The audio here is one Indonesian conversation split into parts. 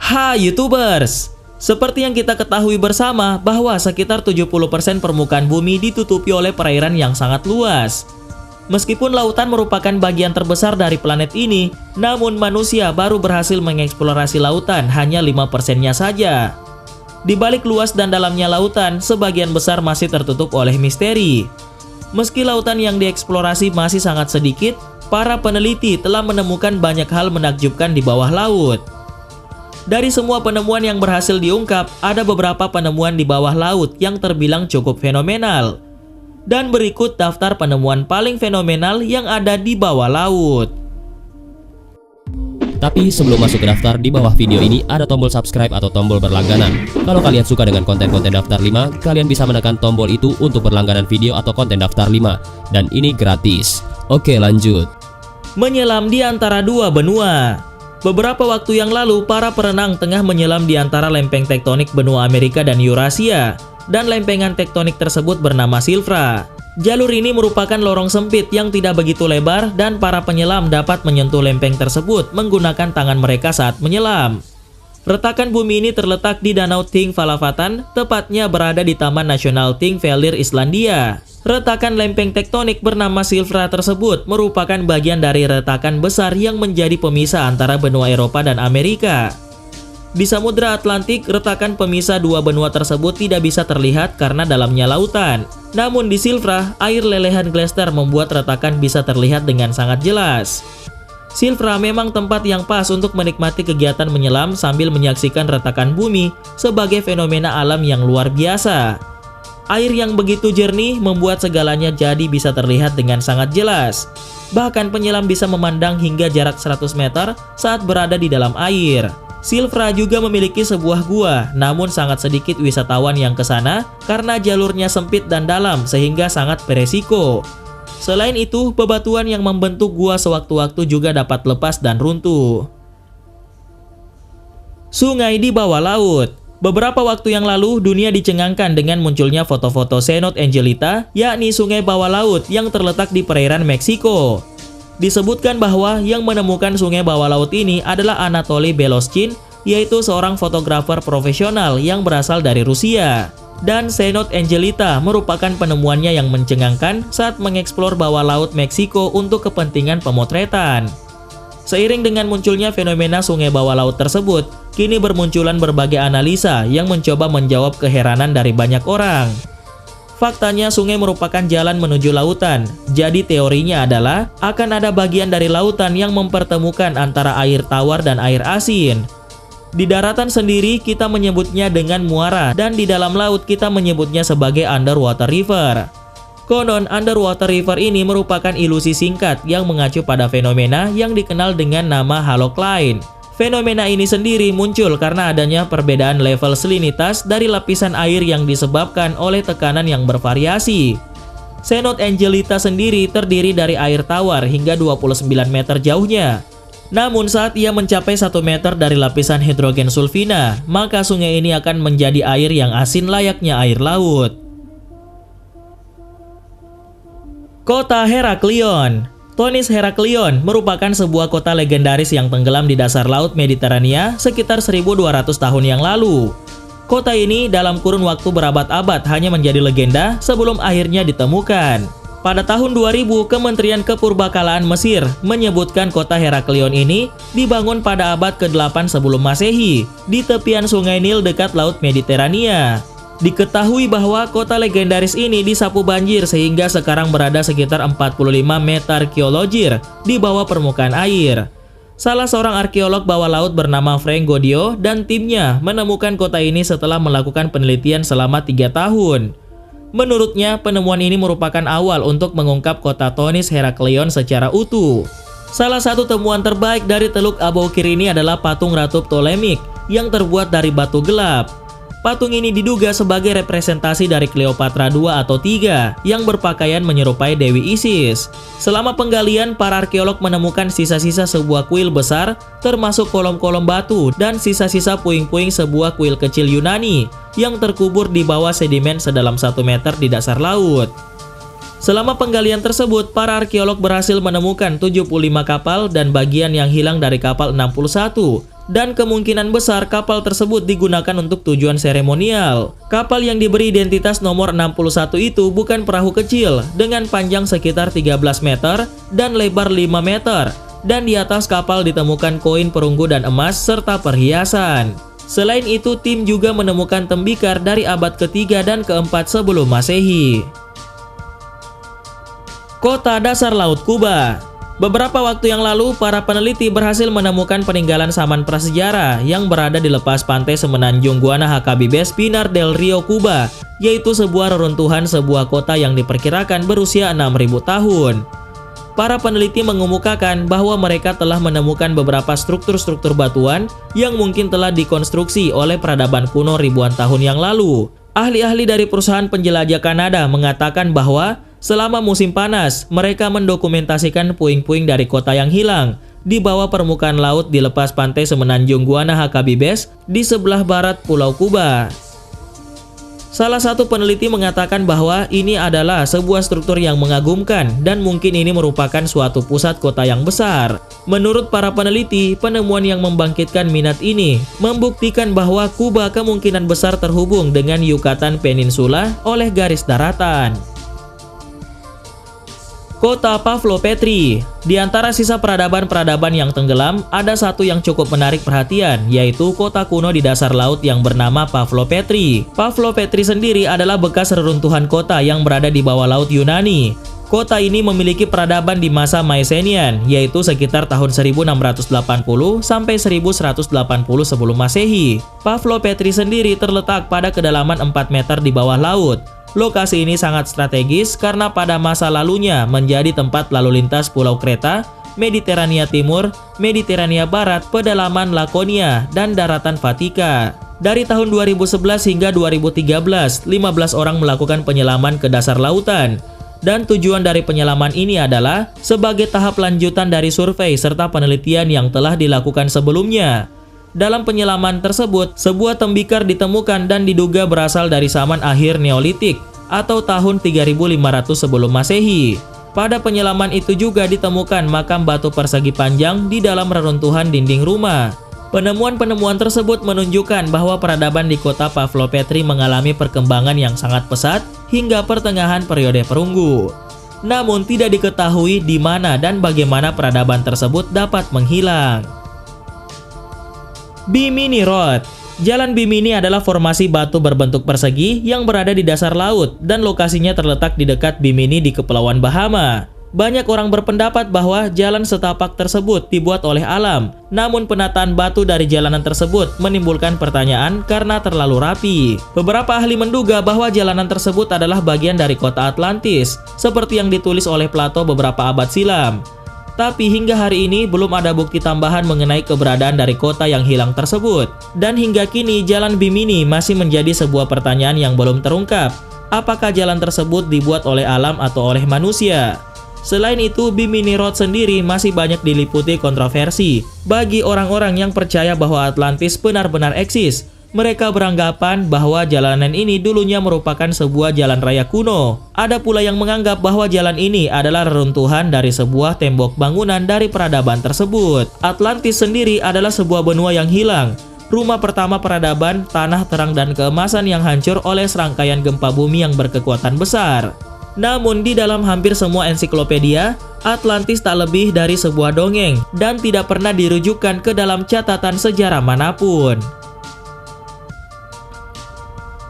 Hai YouTubers! Seperti yang kita ketahui bersama bahwa sekitar 70% permukaan bumi ditutupi oleh perairan yang sangat luas. Meskipun lautan merupakan bagian terbesar dari planet ini, namun manusia baru berhasil mengeksplorasi lautan hanya 5%-nya saja. Di balik luas dan dalamnya lautan, sebagian besar masih tertutup oleh misteri. Meski lautan yang dieksplorasi masih sangat sedikit, para peneliti telah menemukan banyak hal menakjubkan di bawah laut. Dari semua penemuan yang berhasil diungkap, ada beberapa penemuan di bawah laut yang terbilang cukup fenomenal. Dan berikut daftar penemuan paling fenomenal yang ada di bawah laut. Tapi sebelum masuk ke daftar, di bawah video ini ada tombol subscribe atau tombol berlangganan. Kalau kalian suka dengan konten-konten daftar 5, kalian bisa menekan tombol itu untuk berlangganan video atau konten daftar 5. Dan ini gratis. Oke, lanjut. Menyelam di antara dua benua. Beberapa waktu yang lalu, para perenang tengah menyelam di antara lempeng tektonik benua Amerika dan Eurasia, dan lempengan tektonik tersebut bernama Silfra. Jalur ini merupakan lorong sempit yang tidak begitu lebar dan para penyelam dapat menyentuh lempeng tersebut menggunakan tangan mereka saat menyelam. Retakan bumi ini terletak di Danau Thingvallavatn, tepatnya berada di Taman Nasional Thingvellir, Islandia. Retakan lempeng tektonik bernama Silfra tersebut merupakan bagian dari retakan besar yang menjadi pemisah antara benua Eropa dan Amerika. Di Samudra Atlantik, retakan pemisah dua benua tersebut tidak bisa terlihat karena dalamnya lautan. Namun di Silfra, air lelehan glacier membuat retakan bisa terlihat dengan sangat jelas. Silfra memang tempat yang pas untuk menikmati kegiatan menyelam sambil menyaksikan retakan bumi sebagai fenomena alam yang luar biasa. Air yang begitu jernih membuat segalanya jadi bisa terlihat dengan sangat jelas. Bahkan penyelam bisa memandang hingga jarak 100 meter saat berada di dalam air. Silfra juga memiliki sebuah gua, namun sangat sedikit wisatawan yang ke sana karena jalurnya sempit dan dalam sehingga sangat beresiko. Selain itu, bebatuan yang membentuk gua sewaktu-waktu juga dapat lepas dan runtuh. Sungai di bawah laut. Beberapa waktu yang lalu, dunia dicengangkan dengan munculnya foto-foto Cenote Angelita, yakni sungai bawah laut yang terletak di perairan Meksiko. Disebutkan bahwa yang menemukan sungai bawah laut ini adalah Anatoly Beloschin, yaitu seorang fotografer profesional yang berasal dari Rusia. Dan Cenote Angelita merupakan penemuannya yang mencengangkan saat mengeksplor bawah laut Meksiko untuk kepentingan pemotretan. Seiring dengan munculnya fenomena sungai bawah laut tersebut, kini bermunculan berbagai analisa yang mencoba menjawab keheranan dari banyak orang. Faktanya sungai merupakan jalan menuju lautan, jadi teorinya adalah akan ada bagian dari lautan yang mempertemukan antara air tawar dan air asin. Di daratan sendiri kita menyebutnya dengan muara dan di dalam laut kita menyebutnya sebagai underwater river. Konon, underwater river ini merupakan ilusi singkat yang mengacu pada fenomena yang dikenal dengan nama halocline. Fenomena ini sendiri muncul karena adanya perbedaan level salinitas dari lapisan air yang disebabkan oleh tekanan yang bervariasi. Cenote Angelita sendiri terdiri dari air tawar hingga 29 meter jauhnya. Namun saat ia mencapai 1 meter dari lapisan hidrogen sulfina, maka sungai ini akan menjadi air yang asin layaknya air laut. Kota Heraklion. Thonis Heraklion merupakan sebuah kota legendaris yang tenggelam di dasar laut Mediterania sekitar 1200 tahun yang lalu. Kota ini dalam kurun waktu berabad-abad hanya menjadi legenda sebelum akhirnya ditemukan. Pada tahun 2000, Kementerian Kepurbakalaan Mesir menyebutkan kota Heraklion ini dibangun pada abad ke-8 sebelum Masehi di tepian Sungai Nil dekat Laut Mediterania. Diketahui bahwa kota legendaris ini disapu banjir sehingga sekarang berada sekitar 45 meter arkeologir di bawah permukaan air. Salah seorang arkeolog bawah laut bernama Frank Godio dan timnya menemukan kota ini setelah melakukan penelitian selama 3 tahun. Menurutnya, penemuan ini merupakan awal untuk mengungkap kota Thonis Heraklion secara utuh. Salah satu temuan terbaik dari Teluk Aboukir ini adalah patung Ratu Ptolemik yang terbuat dari batu gelap. Patung ini diduga sebagai representasi dari Cleopatra II atau III yang berpakaian menyerupai Dewi Isis. Selama penggalian, para arkeolog menemukan sisa-sisa sebuah kuil besar, termasuk kolom-kolom batu dan sisa-sisa puing-puing sebuah kuil kecil Yunani yang terkubur di bawah sedimen sedalam 1 meter di dasar laut. Selama penggalian tersebut, para arkeolog berhasil menemukan 75 kapal dan bagian yang hilang dari kapal 61 dan kemungkinan besar kapal tersebut digunakan untuk tujuan seremonial. Kapal yang diberi identitas nomor 61 itu bukan perahu kecil dengan panjang sekitar 13 meter dan lebar 5 meter, dan di atas kapal ditemukan koin perunggu dan emas serta perhiasan. Selain itu, tim juga menemukan tembikar dari abad ke-3 dan ke-4 sebelum Masehi. Kota dasar laut Kuba. Beberapa waktu yang lalu, para peneliti berhasil menemukan peninggalan zaman prasejarah yang berada di lepas pantai semenanjung Guanahatabibes, Pinar del Rio, Kuba, yaitu sebuah reruntuhan sebuah kota yang diperkirakan berusia 6.000 tahun. Para peneliti mengemukakan bahwa mereka telah menemukan beberapa struktur-struktur batuan yang mungkin telah dikonstruksi oleh peradaban kuno ribuan tahun yang lalu. Ahli-ahli dari perusahaan penjelajah Kanada mengatakan bahwa selama musim panas, mereka mendokumentasikan puing-puing dari kota yang hilang di bawah permukaan laut di lepas pantai semenanjung Guanahatabibes di sebelah barat Pulau Kuba. Salah satu peneliti mengatakan bahwa ini adalah sebuah struktur yang mengagumkan dan mungkin ini merupakan suatu pusat kota yang besar. Menurut para peneliti, penemuan yang membangkitkan minat ini membuktikan bahwa Kuba kemungkinan besar terhubung dengan Yucatan Peninsula oleh garis daratan. Kota Pavlopetri. Di antara sisa peradaban-peradaban yang tenggelam, ada satu yang cukup menarik perhatian, yaitu kota kuno di dasar laut yang bernama Pavlopetri. Pavlopetri sendiri adalah bekas reruntuhan kota yang berada di bawah laut Yunani. Kota ini memiliki peradaban di masa Mycenaean, yaitu sekitar tahun 1680 sampai 1180 sebelum Masehi. Pavlopetri sendiri terletak pada kedalaman 4 meter di bawah laut. Lokasi ini sangat strategis karena pada masa lalunya menjadi tempat lalu lintas pulau Kreta, Mediterania Timur, Mediterania Barat, pedalaman Lakonia, dan daratan Vatika. Dari tahun 2011 hingga 2013, 15 orang melakukan penyelaman ke dasar lautan. Dan tujuan dari penyelaman ini adalah sebagai tahap lanjutan dari survei serta penelitian yang telah dilakukan sebelumnya. Dalam penyelaman tersebut, sebuah tembikar ditemukan dan diduga berasal dari zaman akhir Neolitik atau tahun 3500 sebelum Masehi. Pada penyelaman itu juga ditemukan makam batu persegi panjang di dalam reruntuhan dinding rumah. Penemuan-penemuan tersebut menunjukkan bahwa peradaban di kota Pavlopetri mengalami perkembangan yang sangat pesat hingga pertengahan periode perunggu. Namun tidak diketahui di mana dan bagaimana peradaban tersebut dapat menghilang. Bimini Road. Jalan Bimini adalah formasi batu berbentuk persegi yang berada di dasar laut dan lokasinya terletak di dekat Bimini di Kepulauan Bahama. Banyak orang berpendapat bahwa jalan setapak tersebut dibuat oleh alam, namun penataan batu dari jalanan tersebut menimbulkan pertanyaan karena terlalu rapi. Beberapa ahli menduga bahwa jalanan tersebut adalah bagian dari kota Atlantis, seperti yang ditulis oleh Plato beberapa abad silam. Tapi hingga hari ini belum ada bukti tambahan mengenai keberadaan dari kota yang hilang tersebut. Dan hingga kini jalan Bimini masih menjadi sebuah pertanyaan yang belum terungkap. Apakah jalan tersebut dibuat oleh alam atau oleh manusia? Selain itu, Bimini Road sendiri masih banyak diliputi kontroversi. Bagi orang-orang yang percaya bahwa Atlantis benar-benar eksis, mereka beranggapan bahwa jalanan ini dulunya merupakan sebuah jalan raya kuno. Ada pula yang menganggap bahwa jalan ini adalah reruntuhan dari sebuah tembok bangunan dari peradaban tersebut. Atlantis sendiri adalah sebuah benua yang hilang, rumah pertama peradaban, tanah terang dan keemasan yang hancur oleh serangkaian gempa bumi yang berkekuatan besar. Namun di dalam hampir semua ensiklopedia, Atlantis tak lebih dari sebuah dongeng dan tidak pernah dirujukkan ke dalam catatan sejarah manapun.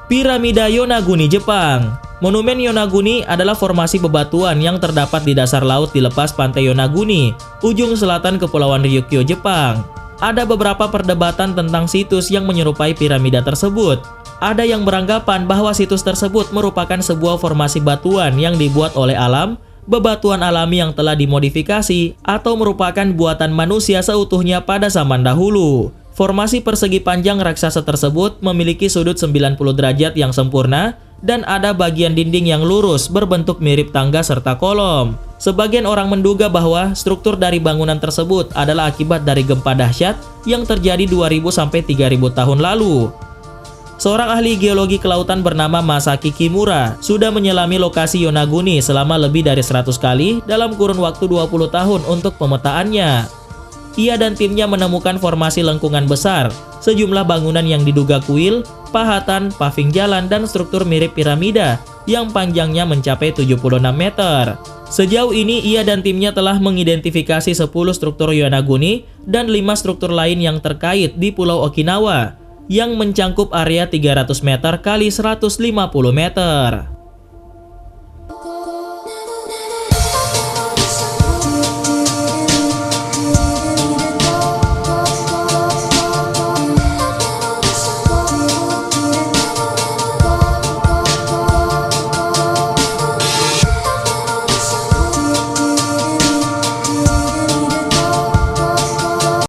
Piramida Yonaguni, Jepang. Monumen Yonaguni adalah formasi bebatuan yang terdapat di dasar laut di lepas pantai Yonaguni, ujung selatan Kepulauan Ryukyu, Jepang. Ada beberapa perdebatan tentang situs yang menyerupai piramida tersebut. Ada yang beranggapan bahwa situs tersebut merupakan sebuah formasi batuan yang dibuat oleh alam, bebatuan alami yang telah dimodifikasi, atau merupakan buatan manusia seutuhnya pada zaman dahulu. Formasi persegi panjang raksasa tersebut memiliki sudut 90 derajat yang sempurna dan ada bagian dinding yang lurus berbentuk mirip tangga serta kolom. Sebagian orang menduga bahwa struktur dari bangunan tersebut adalah akibat dari gempa dahsyat yang terjadi 2000 sampai 3000 tahun lalu. Seorang ahli geologi kelautan bernama Masaki Kimura sudah menyelami lokasi Yonaguni selama lebih dari 100 kali dalam kurun waktu 20 tahun untuk pemetaannya. ia dan timnya menemukan formasi lengkungan besar, sejumlah bangunan yang diduga kuil, pahatan, paving jalan, dan struktur mirip piramida yang panjangnya mencapai 76 meter. Sejauh ini, ia dan timnya telah mengidentifikasi 10 struktur Yonaguni dan 5 struktur lain yang terkait di Pulau Okinawa, yang mencangkup area 300 meter kali 150 meter.